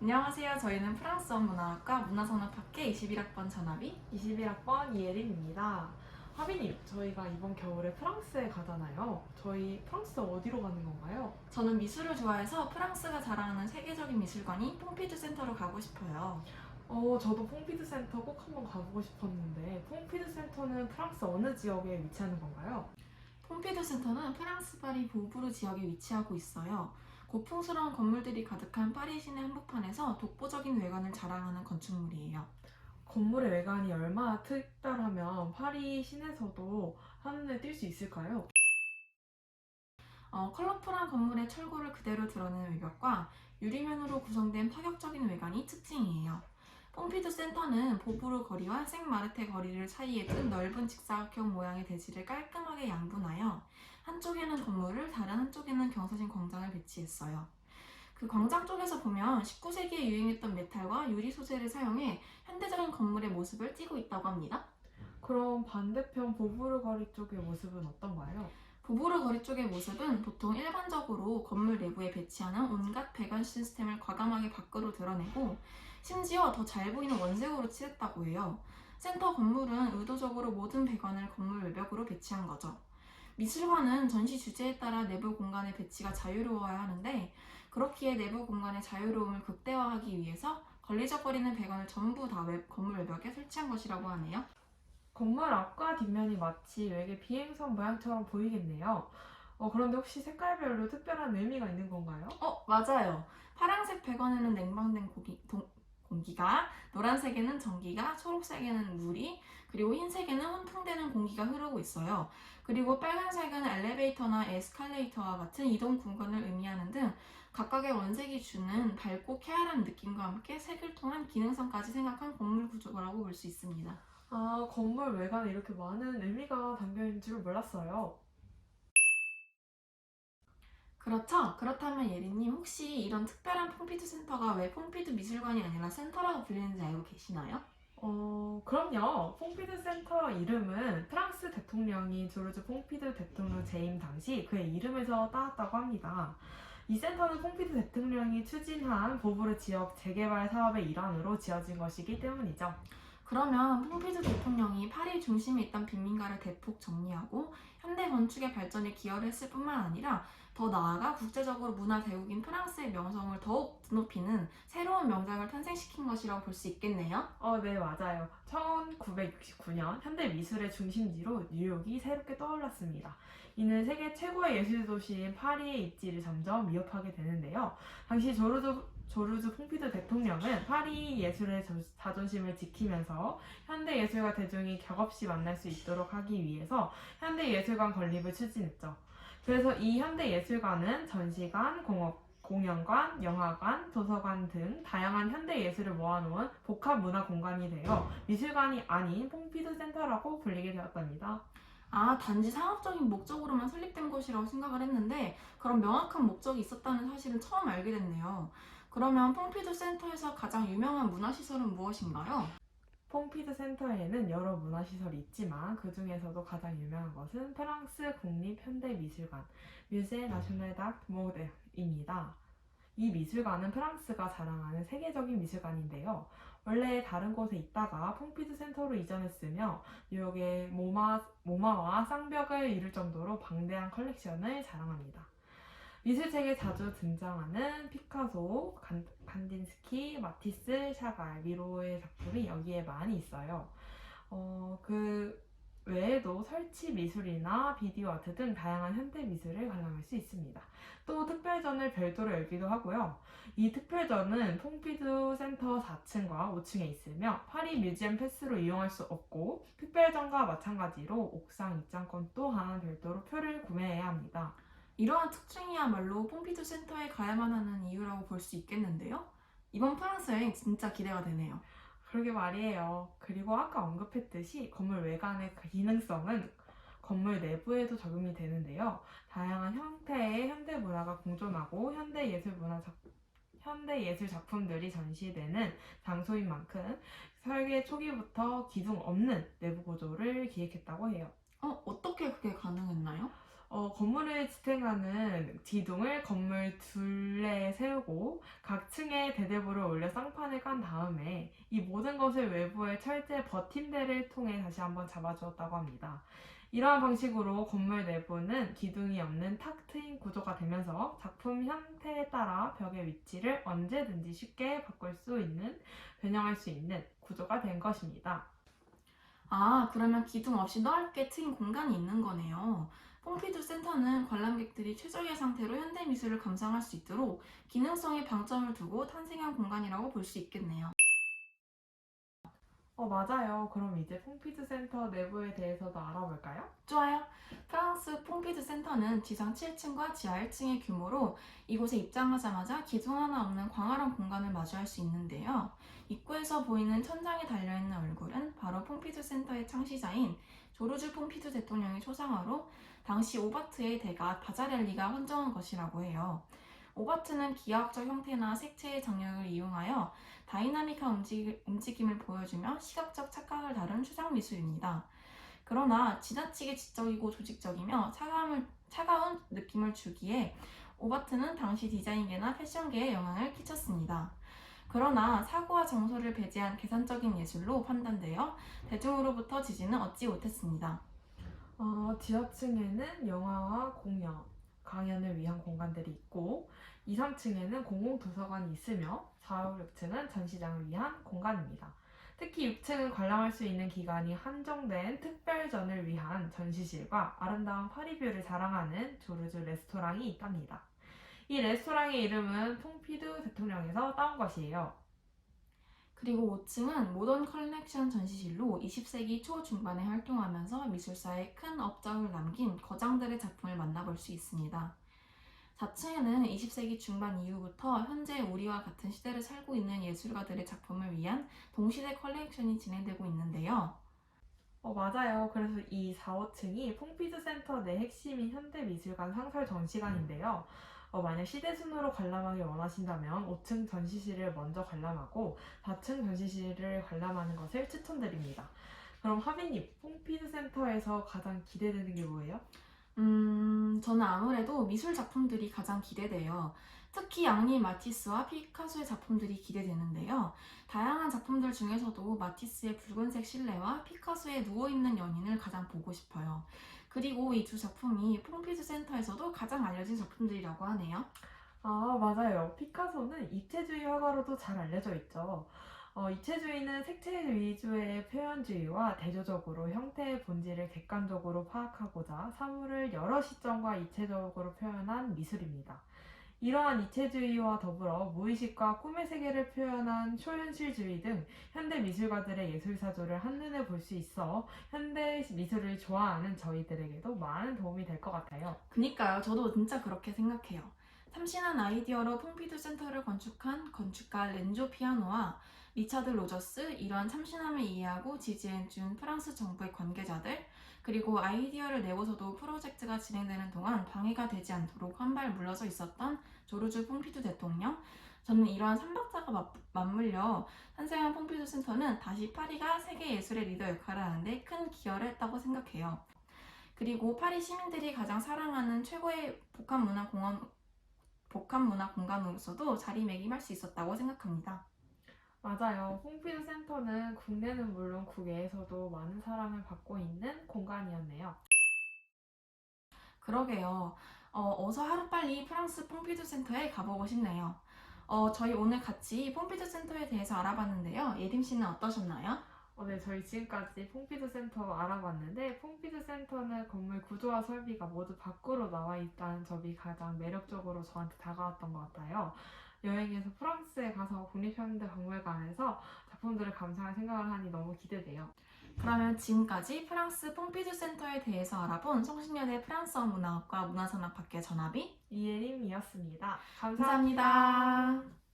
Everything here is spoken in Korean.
안녕하세요. 저희는 프랑스어 문화학과 문화산업학회 21학번 전하비. 21학번 이예린입니다. 하비님, 저희가 이번 겨울에 프랑스에 가잖아요. 저희 프랑스 어디로 가는 건가요? 저는 미술을 좋아해서 프랑스가 자랑하는 세계적인 미술관인 퐁피두 센터로 가고 싶어요. 저도 퐁피드 센터 꼭 한번 가보고 싶었는데, 퐁피드 센터는 프랑스 어느 지역에 위치하는 건가요? 퐁피두 센터는 프랑스 파리 보브르 지역에 위치하고 있어요. 고풍스러운 건물들이 가득한 파리 시내 한복판에서 독보적인 외관을 자랑하는 건축물이에요. 건물의 외관이 얼마나 특별하면 파리 시내에서도 한눈에 띌 수 있을까요? 컬러풀한 건물의 철골을 그대로 드러내는 외벽과 유리면으로 구성된 파격적인 외관이 특징이에요. 퐁피두 센터는 보브르 거리와 생마르테 거리를 사이에 둔 넓은 직사각형 모양의 대지를 깔끔하게 양분하여 한쪽에는 건물을 다른 한쪽에는 경사진 광장을 배치했어요. 그 광장 쪽에서 보면 19세기에 유행했던 메탈과 유리 소재를 사용해 현대적인 건물의 모습을 띠고 있다고 합니다. 그럼 반대편 보브르 거리 쪽의 모습은 어떤가요? 보브르 거리 쪽의 모습은 보통 일반적으로 건물 내부에 배치하는 온갖 배관 시스템을 과감하게 밖으로 드러내고 심지어 더 잘 보이는 원색으로 칠했다고 해요. 센터 건물은 의도적으로 모든 배관을 건물 외벽으로 배치한 거죠. 미술관은 전시 주제에 따라 내부 공간의 배치가 자유로워야 하는데 그렇기에 내부 공간의 자유로움을 극대화하기 위해서 걸리적거리는 배관을 전부 다 건물 외벽에 설치한 것이라고 하네요. 건물 앞과 뒷면이 마치 외계 비행선 모양처럼 보이겠네요. 그런데 혹시 색깔별로 특별한 의미가 있는 건가요? 맞아요. 파란색 배관에는 냉방된 공기가, 노란색에는 전기가, 초록색에는 물이, 그리고 흰색에는 훈풍되는 공기가 흐르고 있어요. 그리고 빨간색은 엘리베이터나 에스컬레이터와 같은 이동 공간을 의미하는 등 각각의 원색이 주는 밝고 쾌활한 느낌과 함께 색을 통한 기능성까지 생각한 건물 구조라고 볼 수 있습니다. 아, 건물 외관에 이렇게 많은 의미가 담겨 있는 줄 몰랐어요. 그렇죠? 그렇다면 예리님 혹시 이런 특별한 퐁피두 센터가 왜 퐁피두 미술관이 아니라 센터라고 불리는지 알고 계시나요? 그럼요. 퐁피드 센터 이름은 프랑스 대통령이 조르주 퐁피드 대통령 재임 당시 그의 이름에서 따왔다고 합니다. 이 센터는 퐁피드 대통령이 추진한 보브르 지역 재개발 사업의 일환으로 지어진 것이기 때문이죠. 그러면 퐁피두 대통령이 파리 중심에 있던 빈민가를 대폭 정리하고 현대 건축의 발전에 기여를 했을 뿐만 아니라 더 나아가 국제적으로 문화 대국인 프랑스의 명성을 더욱 드높이는 새로운 명장을 탄생시킨 것이라고 볼 수 있겠네요. 네, 맞아요. 1969년 현대 미술의 중심지로 뉴욕이 새롭게 떠올랐습니다. 이는 세계 최고의 예술 도시인 파리의 입지를 점점 위협하게 되는데요. 당시 조르주 퐁피드 대통령은 파리 예술의 자존심을 지키면서 현대 예술가 대중이 격없이 만날 수 있도록 하기 위해서 현대 예술관 건립을 추진했죠. 그래서 이 현대 예술관은 전시관, 공연관, 영화관, 도서관 등 다양한 현대 예술을 모아놓은 복합 문화 공간이 되어 미술관이 아닌 퐁피드 센터라고 불리게 되었답니다. 단지 상업적인 목적으로만 설립된 곳이라고 생각을 했는데 그런 명확한 목적이 있었다는 사실은 처음 알게 됐네요. 그러면 퐁피두 센터에서 가장 유명한 문화시설은 무엇인가요? 퐁피드 센터에는 여러 문화시설이 있지만 그 중에서도 가장 유명한 것은 프랑스 국립현대미술관, 뮤제 나셔널 닥 모데입니다. 이 미술관은 프랑스가 자랑하는 세계적인 미술관인데요. 원래 다른 곳에 있다가 퐁피드 센터로 이전했으며 뉴욕의 모마와 쌍벽을 이룰 정도로 방대한 컬렉션을 자랑합니다. 미술책에 자주 등장하는 피카소, 간딘스키, 마티스, 샤갈, 미로의 작품이 여기에 많이 있어요. 그 외에도 설치 미술이나 비디오 아트 등 다양한 현대 미술을 관람할 수 있습니다. 또 특별전을 별도로 열기도 하고요. 이 특별전은 퐁피두 센터 4층과 5층에 있으며 파리 뮤지엄 패스로 이용할 수 없고 특별전과 마찬가지로 옥상 입장권 또한 별도로 표를 구매해야 합니다. 이러한 특징이야말로 퐁피두 센터에 가야만 하는 이유라고 볼 수 있겠는데요. 이번 프랑스 여행 진짜 기대가 되네요. 그러게 말이에요. 그리고 아까 언급했듯이 건물 외관의 기능성은 건물 내부에도 적용이 되는데요. 다양한 형태의 현대 문화가 공존하고 현대 예술 작품들이 전시되는 장소인 만큼 설계 초기부터 기둥 없는 내부 구조를 기획했다고 해요. 어떻게 그게 가능했나요? 건물을 지탱하는 기둥을 건물 둘레에 세우고 각 층에 대대보를 올려 쌍판을 깐 다음에 이 모든 것을 외부의 철제 버팀대를 통해 다시 한번 잡아주었다고 합니다. 이러한 방식으로 건물 내부는 기둥이 없는 탁 트인 구조가 되면서 작품 형태에 따라 벽의 위치를 언제든지 쉽게 바꿀 수 있는, 변형할 수 있는 구조가 된 것입니다. 아, 그러면 기둥 없이 넓게 트인 공간이 있는 거네요. 퐁피두 센터는 관람객들이 최적의 상태로 현대미술을 감상할 수 있도록 기능성에 방점을 두고 탄생한 공간이라고 볼 수 있겠네요. 맞아요. 그럼 이제 퐁피드 센터 내부에 대해서도 알아볼까요? 좋아요. 프랑스 퐁피두 센터는 지상 7층과 지하 1층의 규모로 이곳에 입장하자마자 기둥 하나 없는 광활한 공간을 마주할 수 있는데요. 입구에서 보이는 천장에 달려있는 얼굴은 바로 퐁피두 센터의 창시자인 조르주 퐁피두 대통령의 초상화로 당시 오바트의 대가 바자렐리가 헌정한 것이라고 해요. 오바트는 기하학적 형태나 색채의 장력을 이용하여 다이나믹한 움직임을 보여주며 시각적 착각을 다룬 추상 미술입니다. 그러나 지나치게 지적이고 조직적이며 차가운 느낌을 주기에 오바트는 당시 디자인계나 패션계에 영향을 끼쳤습니다. 그러나 사고와 정서를 배제한 계산적인 예술로 판단되어 대중으로부터 지지는 얻지 못했습니다. 지하층에는 영화와 공연, 강연을 위한 공간들이 있고 2, 3층에는 공공도서관이 있으며 4, 5, 6층은 전시장을 위한 공간입니다. 특히 6층은 관람할 수 있는 기간이 한정된 특별전을 위한 전시실과 아름다운 파리뷰를 자랑하는 조르주 레스토랑이 있답니다. 이 레스토랑의 이름은 퐁피두 대통령에서 따온 것이에요. 그리고 5층은 모던 컬렉션 전시실로 20세기 초중반에 활동하면서 미술사에 큰 업적을 남긴 거장들의 작품을 만나볼 수 있습니다. 4층에는 20세기 중반 이후부터 현재 우리와 같은 시대를 살고 있는 예술가들의 작품을 위한 동시대 컬렉션이 진행되고 있는데요. 맞아요. 그래서 이 4, 5층이 퐁피드 센터 내 핵심인 현대미술관 상설 전시관인데요. 만약 시대순으로 관람하기 원하신다면 5층 전시실을 먼저 관람하고 4층 전시실을 관람하는 것을 추천드립니다. 그럼 하빈님, 퐁피드 센터에서 가장 기대되는 게 뭐예요? 저는 아무래도 미술 작품들이 가장 기대돼요. 특히 앙리 마티스와 피카소의 작품들이 기대되는데요. 다양한 작품들 중에서도 마티스의 붉은색 실내와 피카소의 누워있는 연인을 가장 보고 싶어요. 그리고 이 두 작품이 퐁피두 센터에서도 가장 알려진 작품들이라고 하네요. 맞아요. 피카소는 입체주의 화가로도 잘 알려져 있죠. 입체주의는 색채 위주의 표현주의와 대조적으로 형태의 본질을 객관적으로 파악하고자 사물을 여러 시점과 입체적으로 표현한 미술입니다. 이러한 입체주의와 더불어 무의식과 꿈의 세계를 표현한 초현실주의 등 현대 미술가들의 예술사조를 한눈에 볼 수 있어 현대 미술을 좋아하는 저희들에게도 많은 도움이 될 것 같아요. 그니까요. 저도 진짜 그렇게 생각해요. 참신한 아이디어로 퐁피두 센터를 건축한 건축가 렌조 피아노와 리차드 로저스, 이러한 참신함을 이해하고 지지해준 프랑스 정부의 관계자들, 그리고 아이디어를 내고서도 프로젝트가 진행되는 동안 방해가 되지 않도록 한 발 물러서 있었던 조르주 퐁피두 대통령, 저는 이러한 삼박자가 맞물려 탄생한 퐁피두 센터는 다시 파리가 세계 예술의 리더 역할을 하는데 큰 기여를 했다고 생각해요. 그리고 파리 시민들이 가장 사랑하는 최고의 복합문화 공간으로서도 자리매김할 수 있었다고 생각합니다. 맞아요. 퐁피드 센터는 국내는 물론 국외에서도 많은 사랑을 받고 있는 공간이었네요. 그러게요. 어서 하루빨리 프랑스 퐁피두 센터에 가보고 싶네요. 저희 오늘 같이 퐁피두 센터에 대해서 알아봤는데요. 예림 씨는 어떠셨나요? 네, 저희 지금까지 퐁피드 센터 알아봤는데 퐁피드 센터는 건물 구조와 설비가 모두 밖으로 나와 있다는 점이 가장 매력적으로 저한테 다가왔던 것 같아요. 여행에서 프랑스에 가서 국립현대박물관에서 작품들을 감상할 생각을 하니 너무 기대돼요. 그러면 지금까지 프랑스 퐁피두 센터에 대해서 알아본 성신여대 프랑스어 문화학과 문화산업학계 전화비 이예림이었습니다. 감사합니다. 감사합니다.